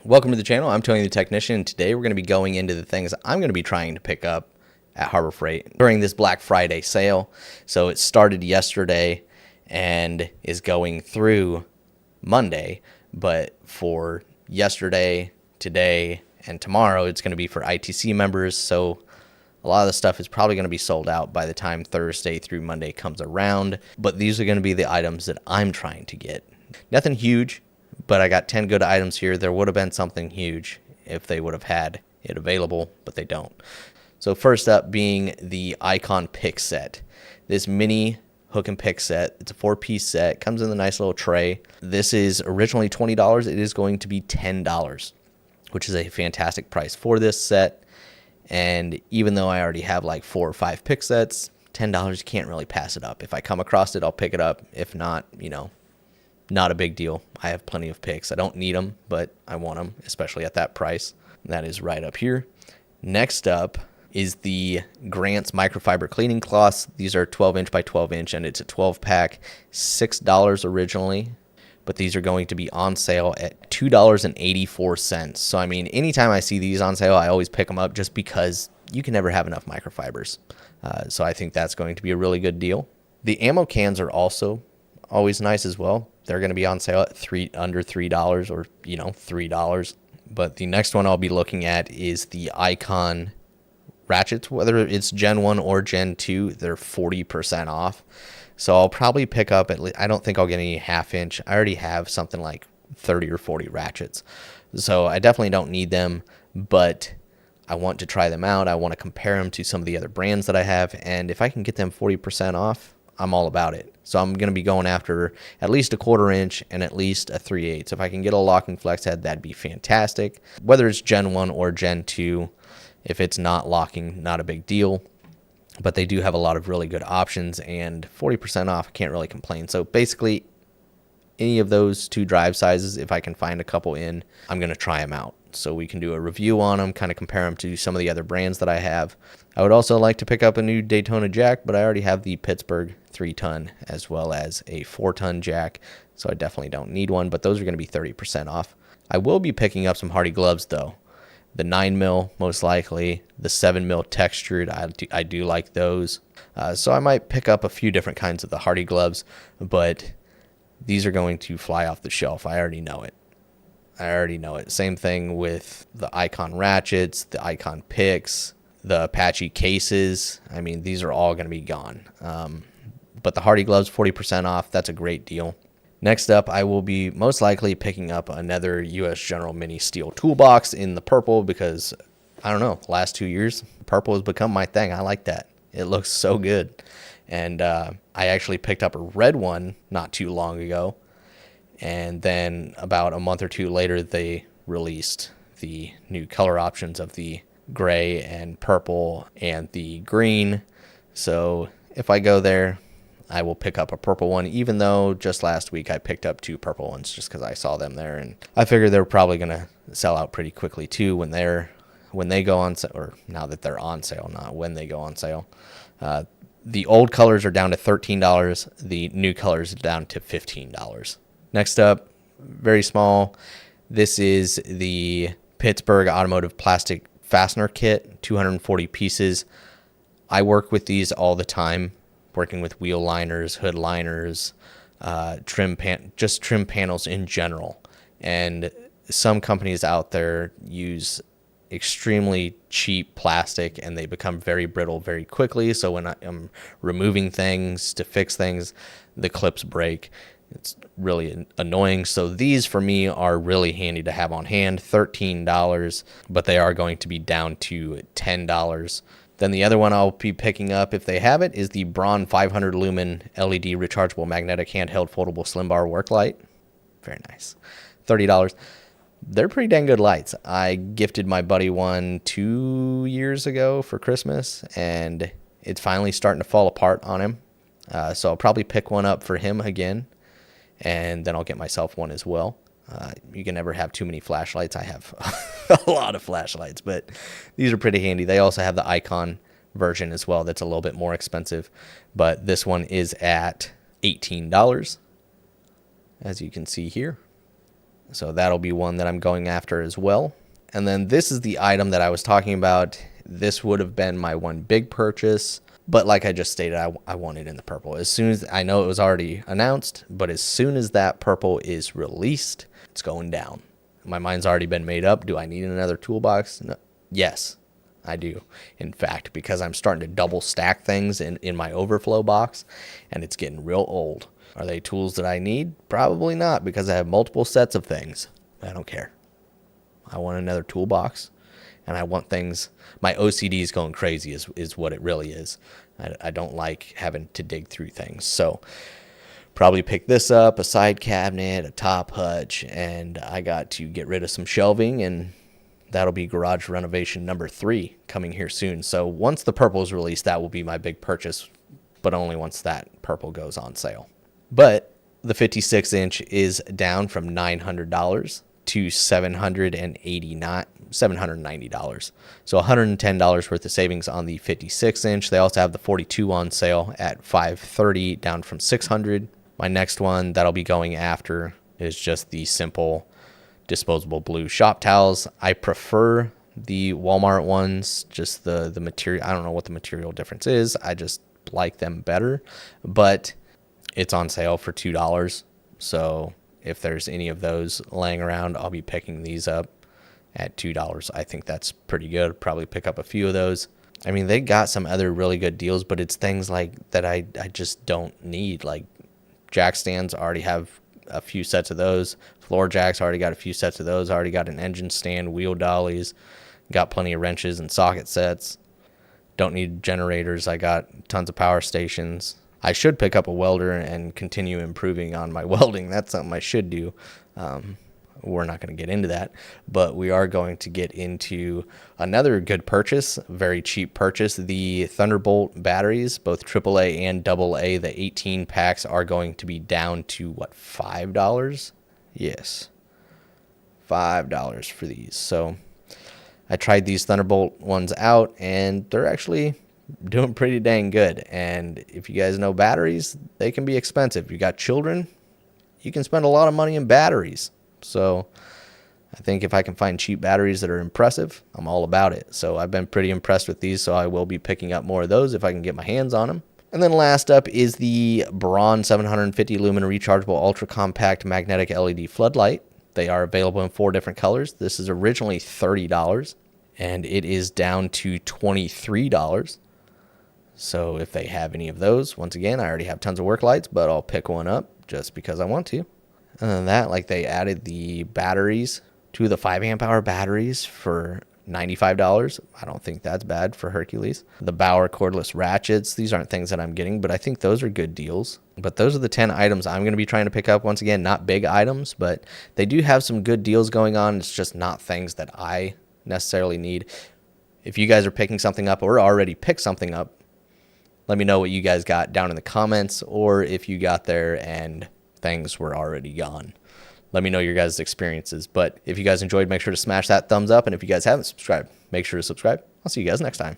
Welcome to the channel. I'm Tony the Technician, and today we're going to be going into the things I'm going to be trying to pick up at Harbor Freight during this Black Friday sale. So it started yesterday and is going through Monday, but for yesterday, today, and tomorrow, it's going to be for ITC members. So a lot of the stuff is probably going to be sold out by the time Thursday through Monday comes around, but these are going to be the items that I'm trying to get. Nothing huge, but I got 10 good items here. There would have been something huge if they would have had it available, but they don't. So first up being the Icon pick set. This mini hook and pick set. It's a 4-piece set. Comes in a nice little tray. This is originally $20. It is going to be $10, which is a fantastic price for this set. And even though I already have like 4 or 5 pick sets, $10, you can't really pass it up. If I come across it, I'll pick it up. If not, not a big deal. I have plenty of picks. I don't need them, but I want them, especially at that price. That is right up here. Next up is the Grant's microfiber cleaning cloths. These are 12-inch by 12-inch, and it's a 12-pack, $6 originally, but these are going to be on sale at $2.84. So, I mean, anytime I see these on sale, I always pick them up just because you can never have enough microfibers. So I think that's going to be a really good deal. The ammo cans are also always nice as well. They're going to be on sale at under $3 or, $3. But the next one I'll be looking at is the Icon ratchets, whether it's Gen 1 or Gen 2, they're 40% off. So I'll probably pick up at least, I don't think I'll get any half-inch. I already have something like 30 or 40 ratchets. So I definitely don't need them, but I want to try them out. I want to compare them to some of the other brands that I have. And if I can get them 40% off, I'm all about it. So I'm going to be going after at least a 1/4 inch and at least a 3/8. If I can get a locking flex head, that'd be fantastic. Whether it's Gen 1 or Gen 2, if it's not locking, not a big deal. But they do have a lot of really good options, and 40% off, I can't really complain. So basically, any of those 2 drive sizes, if I can find a couple in, I'm going to try them out. So we can do a review on them, kind of compare them to some of the other brands that I have. I would also like to pick up a new Daytona jack, but I already have the Pittsburgh 3-ton as well as a 4-ton jack, so I definitely don't need one, but those are going to be 30% off. I will be picking up some Hardy gloves, though. The 9mm, most likely. The 7mm textured, I do like those. So I might pick up a few different kinds of the Hardy gloves, but these are going to fly off the shelf. I already know it. Same thing with the Icon ratchets, the Icon picks, the Apache cases. I mean, these are all going to be gone. But the Hardy gloves, 40% off. That's a great deal. Next up, I will be most likely picking up another U.S. General Mini Steel toolbox in the purple because, I don't know, last 2 years, purple has become my thing. I like that. It looks so good. And I actually picked up a red one not too long ago. And then about a month or 2 later, they released the new color options of the gray and purple and the green. So if I go there, I will pick up a purple one, even though just last week I picked up 2 purple ones just because I saw them there. And I figured they're probably going to sell out pretty quickly too when they go on sale, or now that they're on sale, not when they go on sale. The old colors are down to $13. The new colors are down to $15. Next up, very small. This is the Pittsburgh Automotive Plastic Fastener Kit, 240 pieces. I work with these all the time, working with wheel liners, hood liners, trim panels in general. And some companies out there use extremely cheap plastic and they become very brittle very quickly. So when I'm removing things to fix things, the clips break. It's really annoying. So these for me are really handy to have on hand. $13, but they are going to be down to $10. Then the other one I'll be picking up if they have it is the Braun 500 lumen LED rechargeable magnetic handheld foldable slim bar work light. Very nice. $30. They're pretty dang good lights. I gifted my buddy one 2 years ago for Christmas, and it's finally starting to fall apart on him. So I'll probably pick one up for him again, and then I'll get myself one as well. You can never have too many flashlights. I have a lot of flashlights, but these are pretty handy. They also have the Icon version as well that's a little bit more expensive, but this one is at $18, as you can see here. So that'll be one that I'm going after as well. And then this is the item that I was talking about. This would have been my one big purchase, but like I just stated, I want it in the purple. As soon as I know it was already announced, but as soon as that purple is released, it's going down. My mind's already been made up. Do I need another toolbox? No. Yes, I do. In fact, because I'm starting to double stack things in my overflow box, and it's getting real old. Are they tools that I need? Probably not, because I have multiple sets of things. I don't care. I want another toolbox, and I want things. My OCD is going crazy is what it really is. I don't like having to dig through things. So probably pick this up, a side cabinet, a top hutch, and I got to get rid of some shelving, and that'll be garage renovation number 3 coming here soon. So once the purple is released, that will be my big purchase, but only once that purple goes on sale. But the 56-inch is down from $900 to $790. So $110 worth of savings on the 56-inch. They also have the 42 on sale at $530, down from $600. My next one that'll be going after is just the simple disposable blue shop towels. I prefer the Walmart ones, just the material. I don't know what the material difference is. I just like them better, but it's on sale for $2. So if there's any of those laying around, I'll be picking these up at $2. I think that's pretty good. Probably pick up a few of those. I mean, they got some other really good deals, but it's things like that I just don't need. Like jack stands, already have a few sets of those. Floor jacks, already got a few sets of those. Already got an engine stand, wheel dollies, got plenty of wrenches and socket sets. Don't need generators. I got tons of power stations. I should pick up a welder and continue improving on my welding. That's something I should do. We're not going to get into that, but we are going to get into another good purchase, very cheap purchase. The Thunderbolt batteries, both AAA and AA, the 18 packs are going to be down to what, $5? Yes, $5 for these. So I tried these Thunderbolt ones out, and they're actually doing pretty dang good. And if you guys know batteries, they can be expensive. You got children, you can spend a lot of money in batteries. So I think if I can find cheap batteries that are impressive, I'm all about it. So I've been pretty impressed with these, so I will be picking up more of those if I can get my hands on them. And then last up is the Braun 750 lumen rechargeable ultra compact magnetic LED floodlight. They are available in 4 different colors. This is originally $30, and it is down to $23. So if they have any of those, once again, I already have tons of work lights, but I'll pick one up just because I want to. And then that, like, they added the batteries to the 5 amp hour batteries for $95. I don't think that's bad for Hercules. The Bauer cordless ratchets, these aren't things that I'm getting, but I think those are good deals. But those are the 10 items I'm going to be trying to pick up. Once again, not big items, but they do have some good deals going on. It's just not things that I necessarily need. If you guys are picking something up or already picked something up, let me know what you guys got down in the comments, or if you got there and things were already gone. Let me know your guys' experiences. But if you guys enjoyed, make sure to smash that thumbs up. And if you guys haven't subscribed, make sure to subscribe. I'll see you guys next time.